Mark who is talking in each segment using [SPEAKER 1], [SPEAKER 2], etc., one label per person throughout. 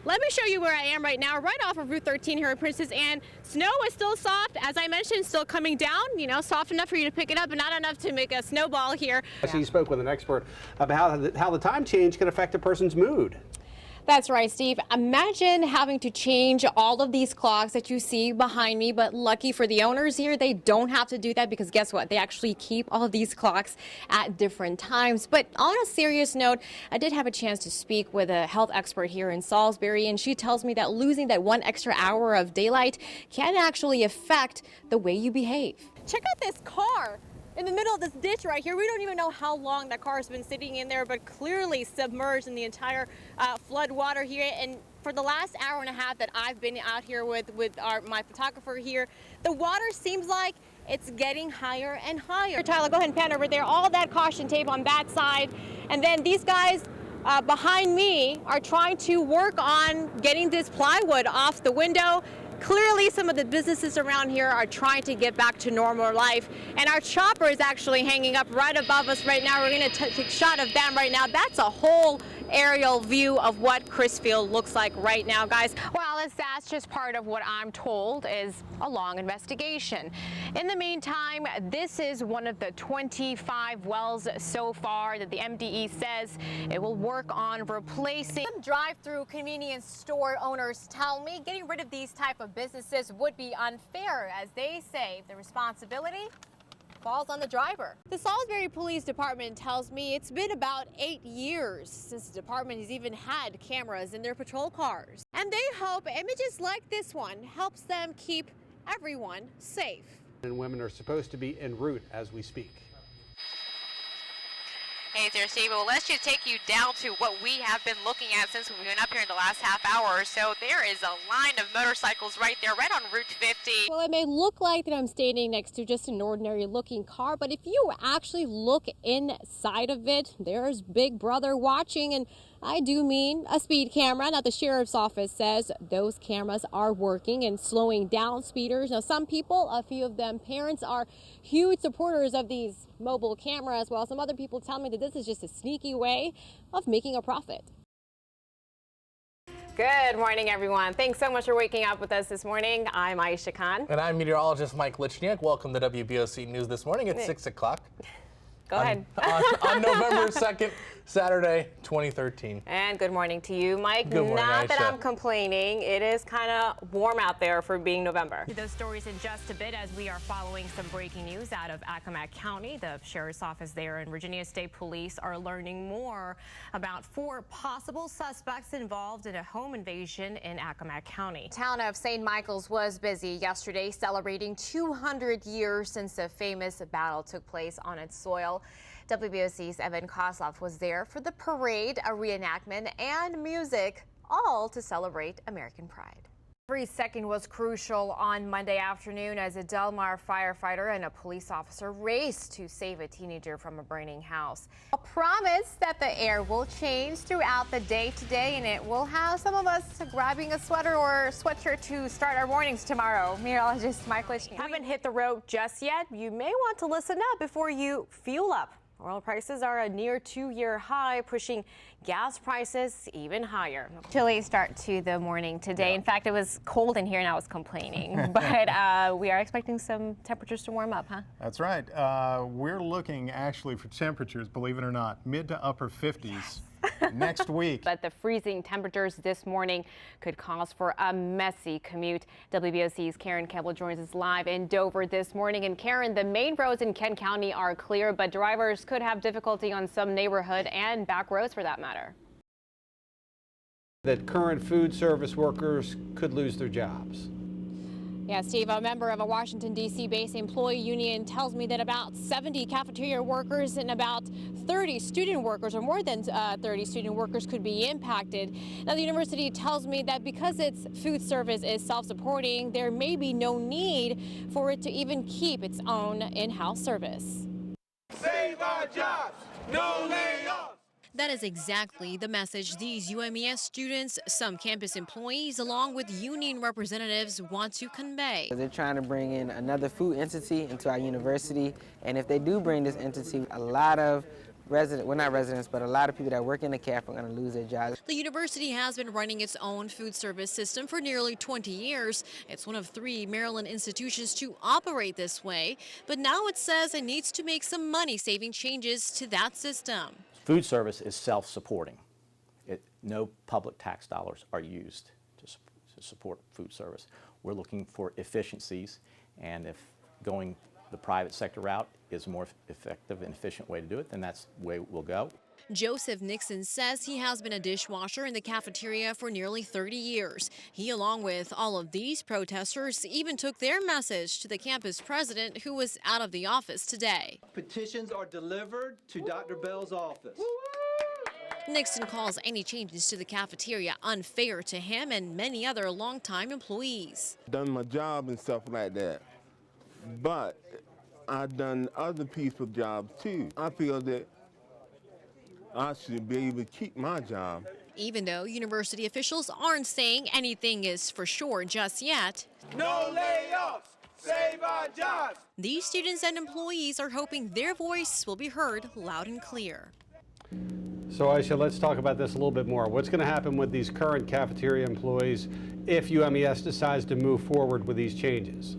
[SPEAKER 1] Let me show you where I am right now, right off of Route 13 here in Princess Anne. Snow is still soft, as I mentioned, still coming down, you know, soft enough for you to pick it up, but not enough to make a snowball here.
[SPEAKER 2] So you spoke with an expert about how the time change can affect a person's mood.
[SPEAKER 1] That's right, Steve. Imagine having to change all of these clocks that you see behind me, but lucky for the owners here, they don't have to do that because guess what? They actually keep all of these clocks at different times. But on a serious note, I did have a chance to speak with a health expert here in Salisbury, and she tells me that losing that 1 extra hour of daylight can actually affect the way you behave. Check out this car in the middle of this ditch right here. We don't even know how long that car has been sitting in there, but clearly submerged in the entire flood water here. And for the last hour and a half that I've been out here with my photographer here, the water seems like it's getting higher and higher. Tyler, go ahead and pan over there. All that caution tape on that side. And then these guys behind me are trying to work on getting this plywood off the window. Clearly, some of the businesses around here are trying to get back to normal life. And our chopper is actually hanging up right above us right now. We're going to take a shot of them right now. That's a whole aerial view of what Crisfield looks like right now, guys. Well, that's just part of what I'm told is a long investigation. In the meantime, this is one of the 25 wells so far that the MDE says it will work on replacing. Some drive-through convenience store owners tell me getting rid of these type of businesses would be unfair, as they say the responsibility falls on the driver. The Salisbury Police Department tells me it's been about 8 years since the department has even had cameras in their patrol cars. And they hope images like this one helps them keep everyone safe.
[SPEAKER 2] And women are supposed to be en route as we speak.
[SPEAKER 3] Hey there, Steve. Well, let's just take you down to what we have been looking at since we've been up here in the last half hour or so. There is a line of motorcycles right there, right on Route 50.
[SPEAKER 1] Well, it may look like that I'm standing next to just an ordinary looking car, but if you actually look inside of it, there's Big Brother watching, and I do mean a speed camera. Now, the sheriff's office says those cameras are working and slowing down speeders. Now, some people, a few of them parents, are huge supporters of these mobile cameras, while some other people tell me that this is just a sneaky way of making a profit. Good morning, everyone. Thanks so much for waking up with us this morning. I'm Aisha Khan.
[SPEAKER 4] And I'm meteorologist Mike Lichniak. Welcome to WBOC News this morning at 6 o'clock.
[SPEAKER 1] Go ahead.
[SPEAKER 4] On November 2nd, Saturday, 2013.
[SPEAKER 1] And good morning to you, Mike.
[SPEAKER 4] Good morning,
[SPEAKER 1] Not that
[SPEAKER 4] Aisha.
[SPEAKER 1] I'm complaining. It is kind of warm out there for being November.
[SPEAKER 3] Those stories in just a bit as we are following some breaking news out of Accomack County. The sheriff's office there and Virginia State Police are learning more about 4 possible suspects involved in a home invasion in Accomack County.
[SPEAKER 1] The town of St. Michael's was busy yesterday celebrating 200 years since the famous battle took place on its soil. WBOC's Evan Kosloff was there for the parade, a reenactment, and music, all to celebrate American pride. Every second was crucial on Monday afternoon as a Del Mar firefighter and a police officer raced to save a teenager from a burning house. A promise that the air will change throughout the day today, and it will have some of us grabbing a sweater or sweatshirt to start our mornings tomorrow. Meteorologist Mike Lichniak. Haven't hit the road just yet? You may want to listen up before you fuel up. Oil prices are a near 2-year high, pushing gas prices even higher. Chilly start to the morning today. Yeah. In fact, it was cold in here and I was complaining. But we are expecting some temperatures to warm up, huh?
[SPEAKER 5] That's right. We're looking actually for temperatures, believe it or not, mid to upper 50s. Yes. Next week.
[SPEAKER 1] But the freezing temperatures this morning could cause for a messy commute. WBOC's Karen Campbell joins us live in Dover this morning. And Karen, the main roads in Kent County are clear, but drivers could have difficulty on some neighborhood and back roads for that matter.
[SPEAKER 2] That current food service workers could lose their jobs.
[SPEAKER 1] Yeah, Steve, a member of a Washington, D.C.-based employee union tells me that about 70 cafeteria workers and about 30 student workers, or more than 30 student workers, could be impacted. Now, the university tells me that because its food service is self-supporting, there may be no need for it to even keep its own in-house service.
[SPEAKER 6] Save our jobs, no layoffs.
[SPEAKER 1] That is exactly the message these UMES students, some campus employees, along with union representatives want to convey.
[SPEAKER 7] They're trying to bring in another food entity into our university, and if they do bring this entity, a lot of well, not residents, but a lot of people that work in the caf are going to lose their jobs.
[SPEAKER 1] The university has been running its own food service system for nearly 20 years. It's one of 3 Maryland institutions to operate this way, but now it says it needs to make some money-saving changes to that system.
[SPEAKER 8] Food service is self-supporting. No public tax dollars are used to support food service. We're looking for efficiencies, and if going the private sector route is a more effective and efficient way to do it, then that's the way we'll go.
[SPEAKER 1] Joseph Nixon says he has been a dishwasher in the cafeteria for nearly 30 years. He, along with all of these protesters, even took their message to the campus president, who was out of the office today.
[SPEAKER 9] Petitions are delivered to Dr. Bell's office.
[SPEAKER 1] Nixon calls any changes to the cafeteria unfair to him and many other longtime employees.
[SPEAKER 6] Done my job and stuff like that, but I've done other peaceful jobs too. I feel that I should be able to keep my job.
[SPEAKER 1] Even though university officials aren't saying anything is for sure just yet,
[SPEAKER 6] No layoffs! Save our jobs!
[SPEAKER 1] these students and employees are hoping their voice will be heard loud and clear.
[SPEAKER 2] So Aisha, let's talk about this a little bit more. What's going to happen with these current cafeteria employees if UMES decides to move forward with these changes?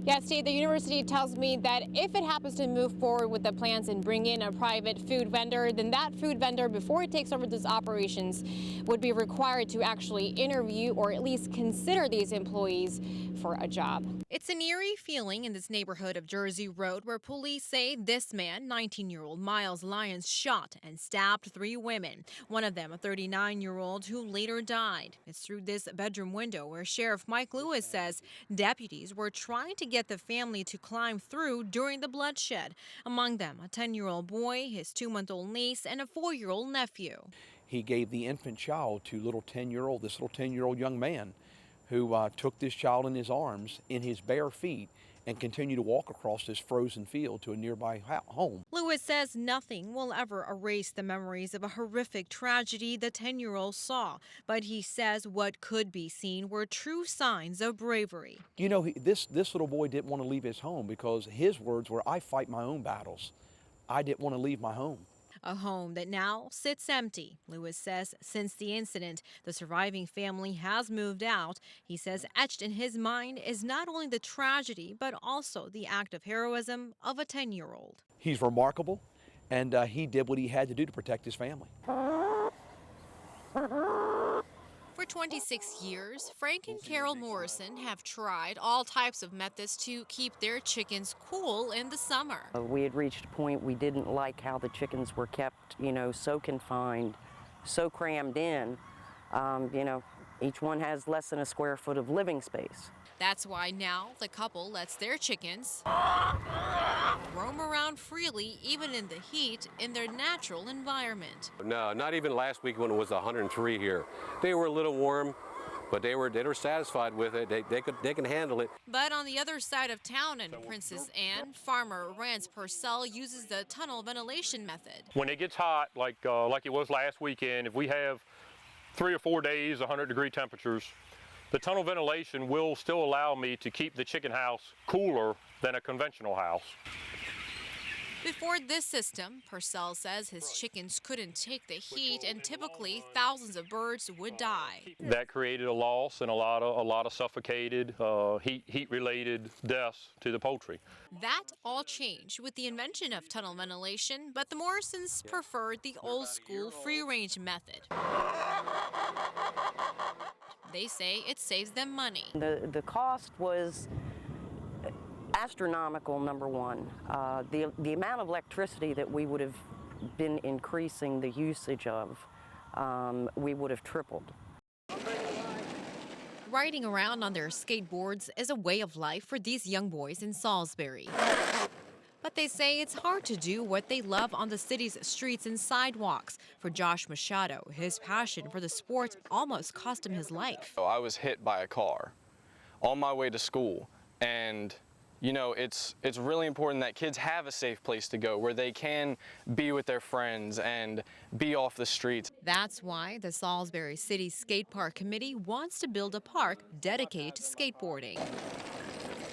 [SPEAKER 1] Yeah, Steve, the university tells me that if it happens to move forward with the plans and bring in a private food vendor, then that food vendor, before it takes over these operations, would be required to actually interview or at least consider these employees for a job. It's an eerie feeling in this neighborhood of Jersey Road where police say this man, 19-year-old Miles Lyons, shot and stabbed 3 women, one of them a 39-year-old who later died. It's through this bedroom window where Sheriff Mike Lewis says deputies were trying to get the family to climb through during the bloodshed. Among them, a 10-year-old boy, his 2-month-old niece, and a 4-year-old nephew.
[SPEAKER 10] He gave the infant child to this little 10-year-old young man who took this child in his arms in his bare feet and continued to walk across this frozen field to a nearby home.
[SPEAKER 1] Lewis says nothing will ever erase the memories of a horrific tragedy the 10-year-old saw, but he says what could be seen were true signs of bravery.
[SPEAKER 10] You know, this little boy didn't want to leave his home because his words were, "I fight my own battles. I didn't want to leave my home."
[SPEAKER 1] A home that now sits empty. Lewis says since the incident, the surviving family has moved out. He says etched in his mind is not only the tragedy, but also the act of heroism of a 10-year-old.
[SPEAKER 10] He's remarkable, and he did what he had to do to protect his family.
[SPEAKER 1] For 26 years, Frank and Carol Morrison have tried all types of methods to keep their chickens cool in the summer.
[SPEAKER 11] We had reached a point we didn't like how the chickens were kept, so confined, so crammed in. Each one has less than a square foot of living space.
[SPEAKER 1] That's why now the couple lets their chickens roam around freely, even in the heat, in their natural environment.
[SPEAKER 12] No, not even last week when it was 103 here. They were a little warm, but they were satisfied with it. They can handle it.
[SPEAKER 1] But on the other side of town in Princess Anne, farmer Rance Purcell uses the tunnel ventilation method.
[SPEAKER 13] When it gets hot, like it was last weekend, if we have 3 or 4 days, 100-degree temperatures, the tunnel ventilation will still allow me to keep the chicken house cooler than a conventional house.
[SPEAKER 1] Before this system, Purcell says his chickens couldn't take the heat and typically thousands of birds would die.
[SPEAKER 13] That created a loss and a lot of suffocated, heat-related deaths to the poultry.
[SPEAKER 1] That all changed with the invention of tunnel ventilation, but the Morrisons preferred the old-school free-range method. They say it saves them money.
[SPEAKER 11] The cost was astronomical, number one. The amount of electricity that we would have been increasing the usage of, we would have tripled.
[SPEAKER 1] Riding around on their skateboards is a way of life for these young boys in Salisbury. But they say it's hard to do what they love on the city's streets and sidewalks. For Josh Machado, his passion for the sport almost cost him his life.
[SPEAKER 14] I was hit by a car on my way to school, and it's really important that kids have a safe place to go where they can be with their friends and be off the streets.
[SPEAKER 1] That's why the Salisbury City Skate Park Committee wants to build a park dedicated to skateboarding.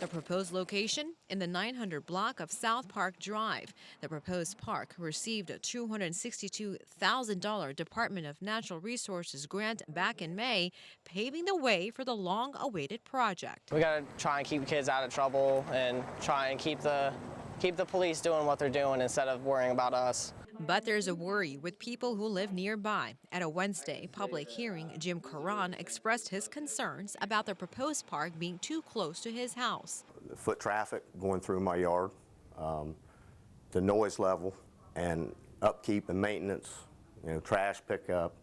[SPEAKER 15] The proposed location in the 900 block of South Park Drive. The proposed park received a $262,000 Department of Natural Resources grant back in May, paving the way for the long-awaited project.
[SPEAKER 16] We gotta try and keep kids out of trouble and try and keep the police doing what they're doing instead of worrying about us.
[SPEAKER 15] But there's a worry with people who live nearby. At a Wednesday public hearing, Jim Caron expressed his concerns about the proposed park being too close to his house.
[SPEAKER 17] Foot traffic going through my yard, the noise level, and upkeep and maintenance, trash pickup,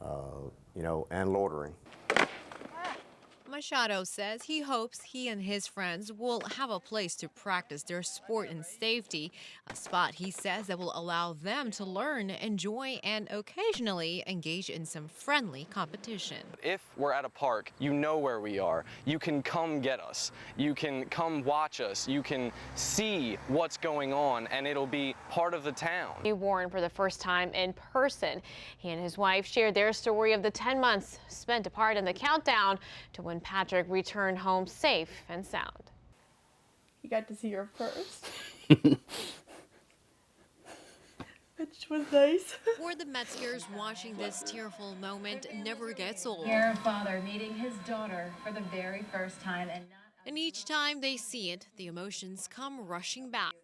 [SPEAKER 17] and loitering.
[SPEAKER 15] Machado says he hopes he and his friends will have a place to practice their sport in safety, a spot he says that will allow them to learn, enjoy, and occasionally engage in some friendly competition.
[SPEAKER 14] If we're at a park, you know where we are. You can come get us. You can come watch us. You can see what's going on, and it'll be part of the town.
[SPEAKER 3] He warned for the first time in person. He and his wife shared their story of the 10 months spent apart in the countdown to when Patrick returned home safe and sound.
[SPEAKER 18] You got to see her first, which was nice.
[SPEAKER 15] For the Metzgers, watching this tearful moment never gets old.
[SPEAKER 19] Here, a father meeting his daughter for the very first time,
[SPEAKER 15] And each time they see it, the emotions come rushing back.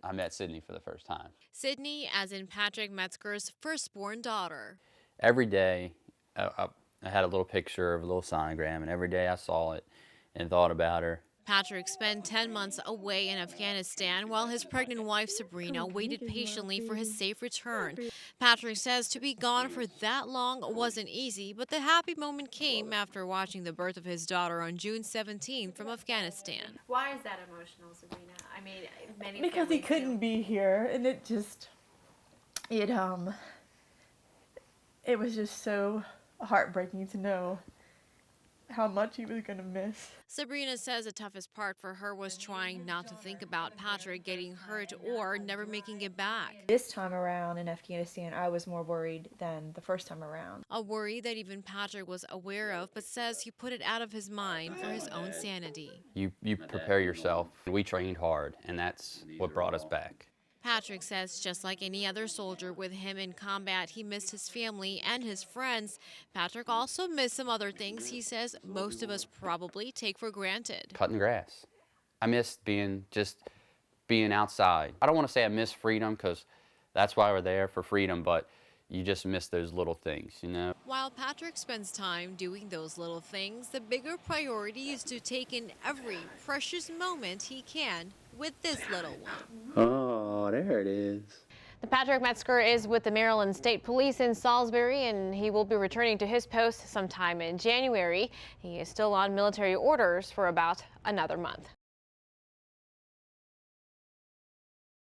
[SPEAKER 20] I met Sydney for the first time.
[SPEAKER 15] Sydney, as in Patrick Metzger's firstborn daughter.
[SPEAKER 20] Every day, I had a little picture of a little sonogram, and every day I saw it and thought about her.
[SPEAKER 15] Patrick spent 10 months away in Afghanistan while his pregnant wife Sabrina waited patiently for his safe return. Patrick says to be gone for that long wasn't easy, but the happy moment came after watching the birth of his daughter on June 17 from Afghanistan.
[SPEAKER 1] Why is that emotional, Sabrina? I mean, many
[SPEAKER 18] Because he couldn't be here, and it was just so heartbreaking to know how much he was going to miss.
[SPEAKER 15] Sabrina says the toughest part for her was trying not to think about Patrick getting hurt or never making it back.
[SPEAKER 18] This time around in Afghanistan, I was more worried than the first time around.
[SPEAKER 15] A worry that even Patrick was aware of, but says he put it out of his mind for his own sanity.
[SPEAKER 20] You prepare yourself. We trained hard, and that's what brought us back.
[SPEAKER 15] Patrick says just like any other soldier with him in combat, he missed his family and his friends. Patrick also missed some other things he says most of us probably take for granted.
[SPEAKER 20] Cutting grass. I missed being outside. I don't want to say I miss freedom because that's why we're there, for freedom, but you just miss those little things,
[SPEAKER 15] While Patrick spends time doing those little things, the bigger priority is to take in every precious moment he can with this little one.
[SPEAKER 20] Oh, there it is.
[SPEAKER 3] The Patrick Metzger is with the Maryland State Police in Salisbury, and he will be returning to his post sometime in January. He is still on military orders for about another month.